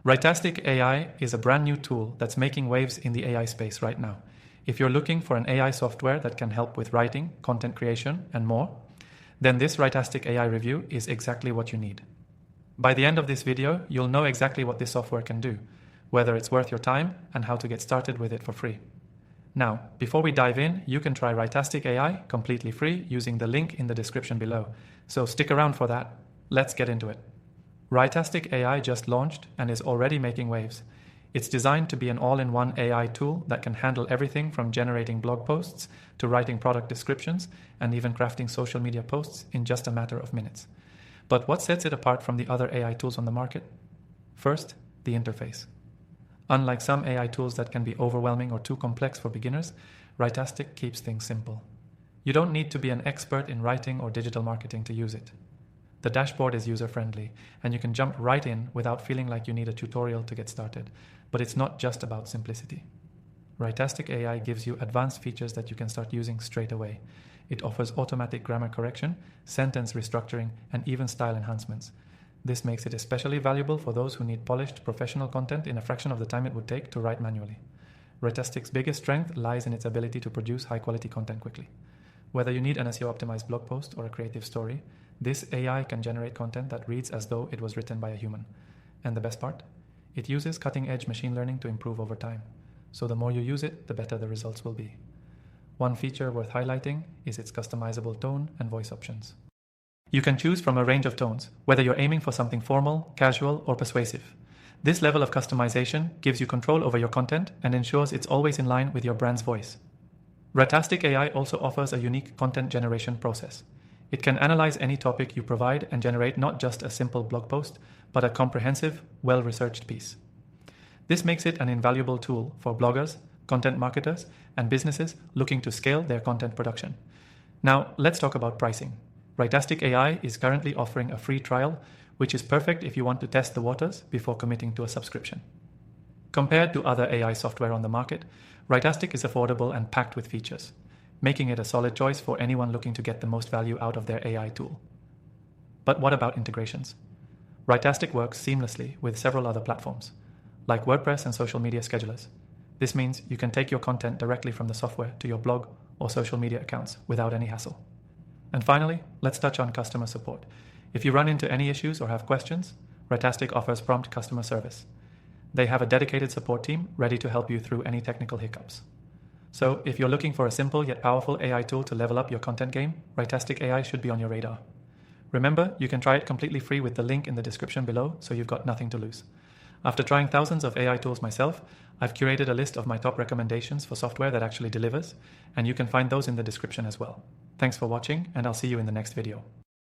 Writastic AI is a brand new tool that's making waves in the AI space right now. If you're looking for an AI software that can help with writing, content creation, and more, then this Writastic AI review is exactly what you need. By the end of this video, you'll know exactly what this software can do, whether it's worth your time, and how to get started with it for free. Now, before we dive in, you can try Writastic AI completely free using the link in the description below. So stick around for that. Let's get into it. Writastic AI just launched and is already making waves. It's designed to be an all-in-one AI tool that can handle everything from generating blog posts to writing product descriptions and even crafting social media posts in just a matter of minutes. But what sets it apart from the other AI tools on the market? First, the interface. Unlike some AI tools that can be overwhelming or too complex for beginners, Writastic keeps things simple. You don't need to be an expert in writing or digital marketing to use it. The dashboard is user-friendly, and you can jump right in without feeling like you need a tutorial to get started. But it's not just about simplicity. Writastic AI gives you advanced features that you can start using straight away. It offers automatic grammar correction, sentence restructuring, and even style enhancements. This makes it especially valuable for those who need polished, professional content in a fraction of the time it would take to write manually. Writastic's biggest strength lies in its ability to produce high-quality content quickly. Whether you need an SEO-optimized blog post or a creative story, this AI can generate content that reads as though it was written by a human. And the best part? It uses cutting-edge machine learning to improve over time. So the more you use it, the better the results will be. One feature worth highlighting is its customizable tone and voice options. You can choose from a range of tones, whether you're aiming for something formal, casual, or persuasive. This level of customization gives you control over your content and ensures it's always in line with your brand's voice. Writastic AI also offers a unique content generation process. It can analyze any topic you provide and generate not just a simple blog post, but a comprehensive, well-researched piece. This makes it an invaluable tool for bloggers, content marketers, and businesses looking to scale their content production. Now, let's talk about pricing. Writastic AI is currently offering a free trial, which is perfect if you want to test the waters before committing to a subscription. Compared to other AI software on the market, Writastic is affordable and packed with features, making it a solid choice for anyone looking to get the most value out of their AI tool. But what about integrations? Writastic works seamlessly with several other platforms, like WordPress and social media schedulers. This means you can take your content directly from the software to your blog or social media accounts without any hassle. And finally, let's touch on customer support. If you run into any issues or have questions, Writastic offers prompt customer service. They have a dedicated support team ready to help you through any technical hiccups. So if you're looking for a simple yet powerful AI tool to level up your content game, Writastic AI should be on your radar. Remember, you can try it completely free with the link in the description below, so you've got nothing to lose. After trying thousands of AI tools myself, I've curated a list of my top recommendations for software that actually delivers, and you can find those in the description as well. Thanks for watching, and I'll see you in the next video.